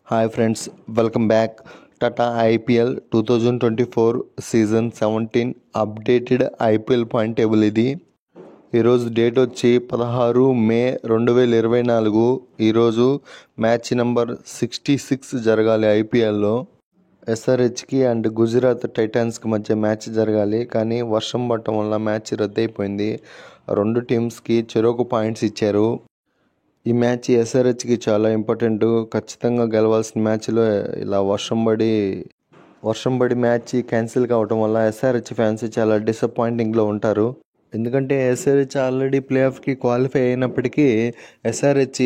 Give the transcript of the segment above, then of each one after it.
Hi friends, welcome back. Tata IPL 2024 season 17 updated IPL point table ఇది. ఈరోజు date వచ్చి 16 మే 2024. ఈరోజు మ్యాచ్ నెంబర్ 66 జరగాలి ఐపీఎల్లో. ఎస్ఆర్హెచ్కి అండ్ గుజరాత్ టైటాన్స్కి మధ్య మ్యాచ్ జరగాలి, కానీ వర్షం పడటం వల్ల మ్యాచ్ రద్దయిపోయింది. రెండు టీమ్స్కి చెరొక పాయింట్స్ ఇచ్చారు. ఈ మ్యాచ్ ఎస్ఆర్హెచ్కి చాలా ఇంపార్టెంట్. ఖచ్చితంగా గెలవాల్సిన మ్యాచ్లో ఇలా వర్షం పడి మ్యాచ్ క్యాన్సిల్ కావటం వల్ల ఎస్ఆర్హెచ్ ఫ్యాన్స్ చాలా డిసప్పాయింటింగ్లో ఉంటారు. ఎందుకంటే ఎస్ఆర్హెచ్ ఆల్రెడీ ప్లే ఆఫ్కి క్వాలిఫై అయినప్పటికీ ఎస్ఆర్హెచ్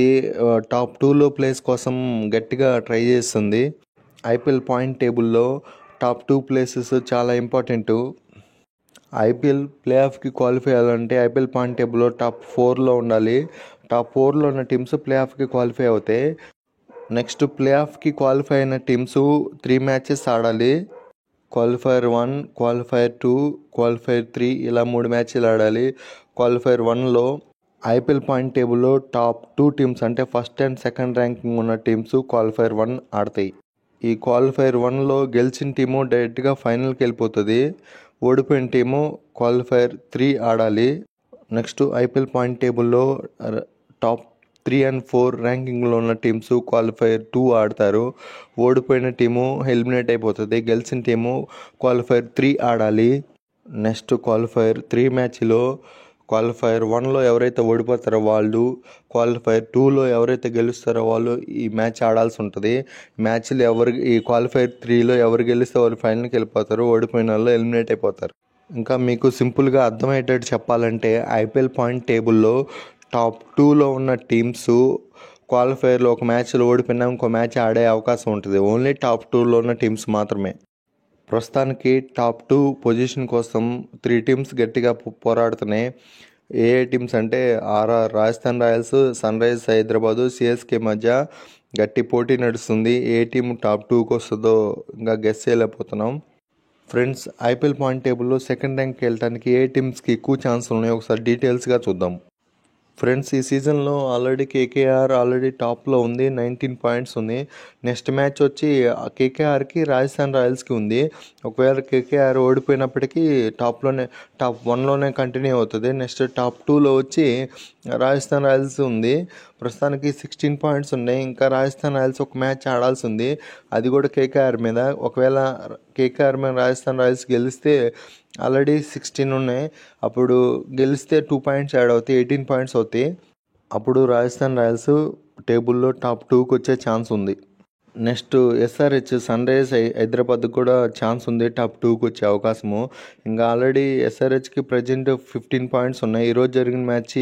టాప్ 2లో ప్లేస్ కోసం గట్టిగా ట్రై చేస్తుంది. ఐపీఎల్ పాయింట్ టేబుల్లో టాప్ 2 ప్లేసెస్ చాలా ఇంపార్టెంట్. ఐపీఎల్ ప్లే ఆఫ్కి క్వాలిఫై అవ్వాలంటే ఐపీఎల్ పాయింట్ టేబుల్లో టాప్ 4లో ఉండాలి. టాప్ 4లో ఉన్న టీమ్స్ ప్లే ఆఫ్కి క్వాలిఫై అవుతాయి. నెక్స్ట్ ప్లే ఆఫ్కి క్వాలిఫై అయిన టీమ్స్ 3 మ్యాచెస్ ఆడాలి. క్వాలిఫైర్ 1, క్వాలిఫైర్ 2, క్వాలిఫైర్ 3 ఇలా 3 మ్యాచ్లు ఆడాలి. క్వాలిఫైర్ 1లో ఐపీఎల్ పాయింట్ టేబుల్లో టాప్ 2 టీమ్స్ అంటే ఫస్ట్ అండ్ సెకండ్ ర్యాంకింగ్ ఉన్న టీమ్స్ క్వాలిఫైర్ 1 ఆడతాయి. ఈ క్వాలిఫైర్ 1లో గెలిచిన టీము డైరెక్ట్గా ఫైనల్కి వెళ్ళిపోతుంది. ఓడిపోయిన టీము క్వాలిఫైర్ 3 ఆడాలి. నెక్స్ట్ ఐపీఎల్ పాయింట్ టేబుల్లో టాప్ 3 and 4 ర్యాంకింగ్లో ఉన్న టీమ్స్ క్వాలిఫైర్ 2 ఆడతారు. ఓడిపోయిన టీము ఎలిమినేట్ అయిపోతుంది. గెలిచిన టీము క్వాలిఫైర్ 3 ఆడాలి. నెక్స్ట్ క్వాలిఫైర్ 3 మ్యాచ్లో క్వాలిఫైర్ 1లో ఎవరైతే ఓడిపోతారో వాళ్ళు, క్వాలిఫైర్ 2లో ఎవరైతే గెలుస్తారో వాళ్ళు ఈ మ్యాచ్ ఆడాల్సి ఉంటుంది. మ్యాచ్లు ఈ క్వాలిఫైర్ 3లో ఎవరు గెలిస్తే వాళ్ళు ఫైనల్కి వెళ్ళిపోతారు. ఓడిపోయిన వాళ్ళు ఎలిమినేట్ అయిపోతారు. ఇంకా మీకు సింపుల్గా అర్థమయ్యేటట్టు చెప్పాలంటే ఐపీఎల్ పాయింట్ టేబుల్లో టాప్ 2లో ఉన్న టీమ్స్ క్వాలిఫైర్లో ఒక మ్యాచ్లో ఓడిపోయినా ఇంకో మ్యాచ్ ఆడే అవకాశం ఉంటుంది. ఓన్లీ టాప్ 2లో ఉన్న టీమ్స్ మాత్రమే. ప్రస్తుతానికి టాప్ 2 పొజిషన్ కోసం 3 టీమ్స్ గట్టిగా పోరాడుతున్నాయి. ఏ టీమ్స్ అంటే Rajasthan Royals, Sunrisers Hyderabad, CSK మధ్య గట్టి పోటీ నడుస్తుంది. ఏ టీం టాప్ 2కి వస్తుందో ఇంకా గెస్ చేయలేకపోతున్నాం. ఫ్రెండ్స్, ఐపీఎల్ పాయింట్ టేబుల్లో సెకండ్ ర్యాంక్కి వెళ్ళడానికి ఏ టీమ్స్కి ఎక్కువ ఛాన్సులు ఉన్నాయో ఒకసారి డీటెయిల్స్గా చూద్దాం. ఫ్రెండ్స్, ఈ సీజన్లో ఆల్రెడీ కేకేఆర్ టాప్లో ఉంది, 19 పాయింట్స్ ఉంది. నెక్స్ట్ మ్యాచ్ వచ్చి కేకేఆర్కి రాజస్థాన్ రాయల్స్కి ఉంది. ఒకవేళ కేకేఆర్ ఓడిపోయినప్పటికీ టాప్ 1లోనే కంటిన్యూ అవుతుంది. నెక్స్ట్ టాప్ 2లో వచ్చి రాజస్థాన్ రాయల్స్ ఉంది. ప్రస్తుతానికి 16 పాయింట్స్ ఉన్నాయి. ఇంకా రాజస్థాన్ రాయల్స్ ఒక మ్యాచ్ ఆడాల్సి ఉంది, అది కూడా కేకేఆర్ మీద. ఒకవేళ కేకేఆర్ మీద రాజస్థాన్ రాయల్స్ గెలిస్తే ఆల్రెడీ 16 ఉన్నాయి. అప్పుడు గెలిస్తే 2 పాయింట్స్ యాడ్ అవుతాయి, 18 పాయింట్స్ అవుతాయి. అప్పుడు రాజస్థాన్ రాయల్స్ టేబుల్లో టాప్ 2కి వచ్చే ఛాన్స్ ఉంది. నెక్స్ట్ ఎస్ఆర్హెచ్, సన్ రైజర్స్ హైదరాబాద్కి కూడా ఛాన్స్ ఉంది టాప్ 2కి వచ్చే అవకాశము. ఇంకా ఆల్రెడీ ఎస్ఆర్హెచ్కి ప్రజెంట్ 15 పాయింట్స్ ఉన్నాయి. ఈరోజు జరిగిన మ్యాచ్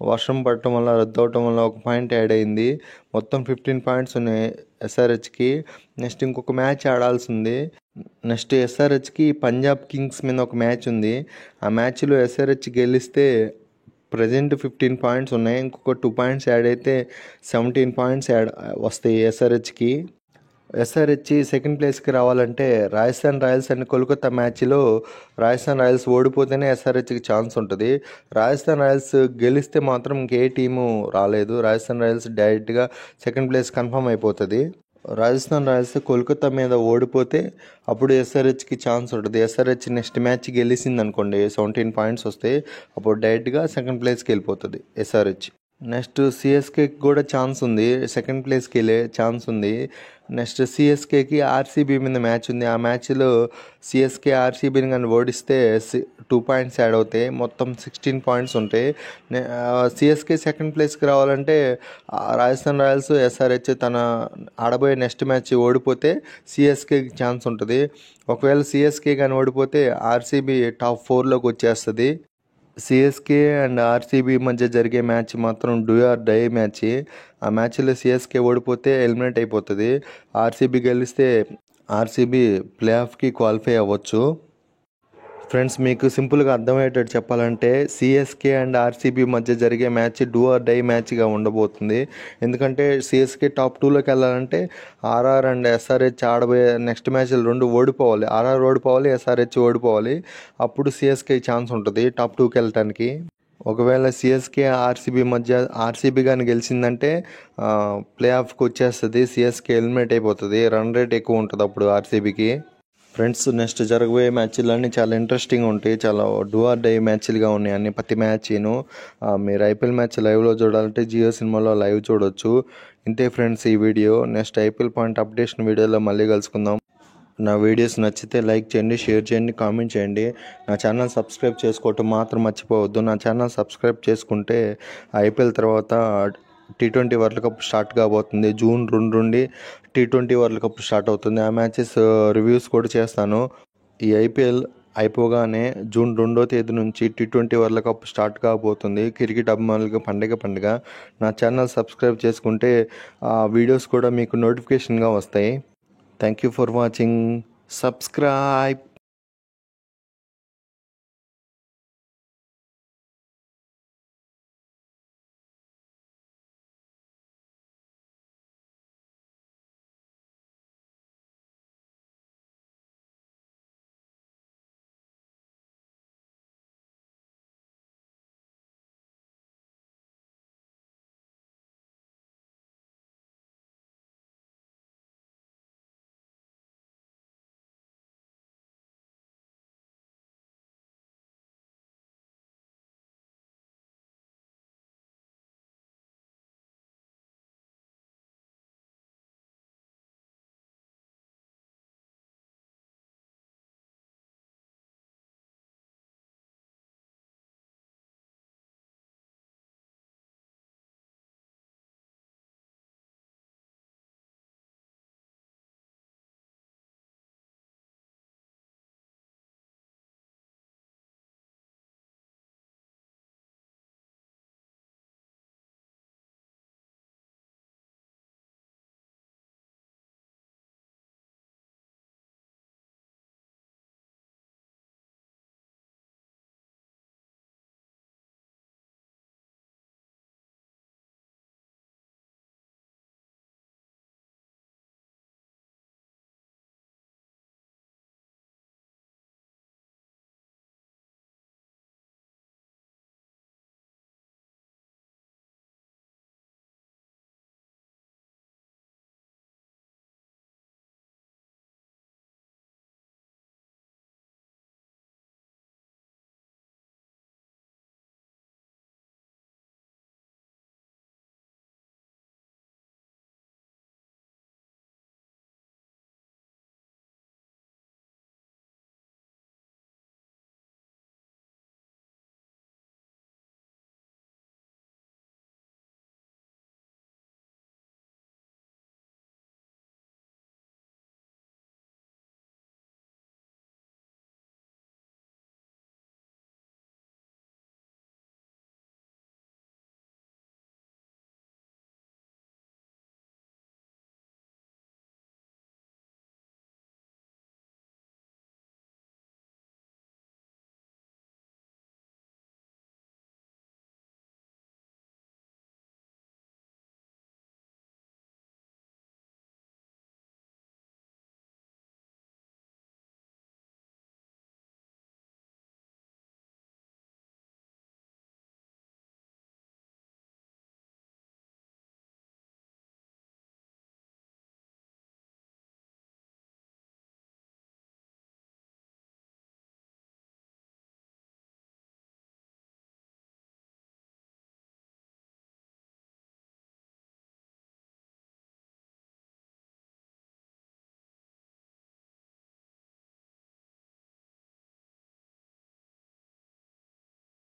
వర్షం పడటం వల్ల రద్దు అవటం వల్ల ఒక పాయింట్ యాడ్ అయింది. మొత్తం 15 పాయింట్స్ ఉన్నాయి ఎస్ఆర్హెచ్కి. నెక్స్ట్ ఇంకొక మ్యాచ్ ఆడాల్సి ఉంది. నెక్స్ట్ ఎస్ఆర్హెచ్కి పంజాబ్ కింగ్స్ మీద ఒక మ్యాచ్ ఉంది. ఆ మ్యాచ్లో ఎస్ఆర్హెచ్ గెలిస్తే ప్రజెంట్ 15 పాయింట్స్ ఉన్నాయి. ఇంకొక 2 పాయింట్స్ యాడ్ అయితే 17 పాయింట్స్ యాడ్ వస్తాయి ఎస్ఆర్హెచ్కి. ఎస్ఆర్హెచ్ సెకండ్ ప్లేస్కి రావాలంటే రాజస్థాన్ రాయల్స్ అండ్ కోల్కతా మ్యాచ్లో రాజస్థాన్ రాయల్స్ ఓడిపోతేనే ఎస్ఆర్హెచ్కి ఛాన్స్ ఉంటుంది. రాజస్థాన్ రాయల్స్ గెలిస్తే మాత్రం ఇంకే టీము రాలేదు. రాజస్థాన్ రాయల్స్ డైరెక్ట్గా సెకండ్ ప్లేస్ కన్ఫర్మ్ అయిపోతుంది. రాజస్థాన్ రాయల్స్ కోల్కతా మీద ఓడిపోతే అప్పుడు ఎస్ఆర్హెచ్కి ఛాన్స్ ఉంటుంది. ఎస్ఆర్హెచ్ నెక్స్ట్ మ్యాచ్ గెలిచింది అనుకోండి, 17 పాయింట్స్ వస్తాయి. అప్పుడు డైరెక్ట్గా సెకండ్ ప్లేస్కి వెళ్ళిపోతుంది ఎస్ఆర్హెచ్. నెక్స్ట్ సిఎస్కేకి కూడా ఛాన్స్ ఉంది, సెకండ్ ప్లేస్కి వెళ్ళే ఛాన్స్ ఉంది. నెక్స్ట్ సిఎస్కేకి ఆర్సీబీ మీద మ్యాచ్ ఉంది. ఆ మ్యాచ్లో సిఎస్కే ఆర్సీబీని కానీ ఓడిస్తే 2 పాయింట్స్ యాడ్ అవుతాయి. మొత్తం 16 పాయింట్స్ ఉంటాయి. సిఎస్కే సెకండ్ ప్లేస్కి రావాలంటే రాజస్థాన్ రాయల్స్, ఎస్ఆర్హెచ్ తన ఆడబోయే నెక్స్ట్ మ్యాచ్ ఓడిపోతే సిఎస్కేకి ఛాన్స్ ఉంటుంది. ఒకవేళ సిఎస్కే కానీ ఓడిపోతే ఆర్సీబీ టాప్ 4లోకి వచ్చేస్తుంది. సిఎస్కే అండ్ ఆర్సీబీ మధ్య జరిగే మ్యాచ్ మాత్రం డూ ఆర్ డై మ్యాచ్. ఆ మ్యాచ్లో సిఎస్కే ఓడిపోతే ఎలిమినేట్ అయిపోతుంది. ఆర్సీబీ గెలిస్తే ఆర్సీబీ ప్లే ఆఫ్కి క్వాలిఫై అవ్వచ్చు. ఫ్రెండ్స్, మీకు సింపుల్గా అర్థమయ్యేటట్టు చెప్పాలంటే సిఎస్కే అండ్ ఆర్సీబీ మధ్య జరిగే మ్యాచ్ డూ ఆర్ డై మ్యాచ్గా ఉండబోతుంది. ఎందుకంటే సిఎస్కే టాప్ 2లోకి వెళ్ళాలంటే ఆర్ఆర్ అండ్ ఎస్ఆర్హెచ్ ఆడబోయే నెక్స్ట్ మ్యాచ్లు 2 ఓడిపోవాలి. RR ఓడిపోవాలి, SRH ఓడిపోవాలి. అప్పుడు సిఎస్కే ఛాన్స్ ఉంటుంది టాప్ 2కి వెళ్ళటానికి. ఒకవేళ సిఎస్కే ఆర్సీబీ మధ్య ఆర్సీబీ కానీ గెలిచిందంటే ప్లే ఆఫ్కి వచ్చేస్తుంది. సిఎస్కే ఎలిమినేట్ అయిపోతుంది. రన్ రేట్ ఎక్కువ ఉంటుంది అప్పుడు ఆర్సీబీకి. ఫ్రెండ్స్, నెక్స్ట్ జరగబోయే మ్యాచ్లన్నీ చాలా ఇంట్రెస్టింగ్ ఉంటాయి. చాలా డూ ఆర్ డై మ్యాచ్లుగా ఉన్నాయి అన్ని, ప్రతి మ్యాచ్ను. మీరు ఐపీఎల్ మ్యాచ్ లైవ్లో చూడాలంటే జియో సినిమాలో లైవ్ చూడొచ్చు. ఇంతే ఫ్రెండ్స్ ఈ video. Next IPL point updation వీడియోలో మళ్ళీ కలుసుకుందాం. నా వీడియోస్ నచ్చితే లైక్ చేయండి, షేర్ చేయండి, కామెంట్ చేయండి. నా ఛానల్ సబ్స్క్రైబ్ చేసుకోవటం మాత్రం మర్చిపోవద్దు. నా ఛానల్ సబ్స్క్రైబ్ చేసుకుంటే ఐపీఎల్ తర్వాత T20 వరల్డ్ కప్ స్టార్ట్ కాబోతుంది. జూన్ 2 నుండి T20 వరల్డ్ కప్ స్టార్ట్ అవుతుంది. ఆ మ్యాచెస్ రివ్యూస్ కూడా చేస్తాను. ఈ ఐపీఎల్ అయిపోగానే జూన్ 2వ తేదీ నుంచి T20 వరల్డ్ కప్ స్టార్ట్ కాబోతుంది. క్రికెట్ అభిమానులకు పండగ. నా ఛానల్ సబ్స్క్రైబ్ చేసుకుంటే ఆ వీడియోస్ కూడా మీకు నోటిఫికేషన్గా వస్తాయి. Thank you for watching. Subscribe.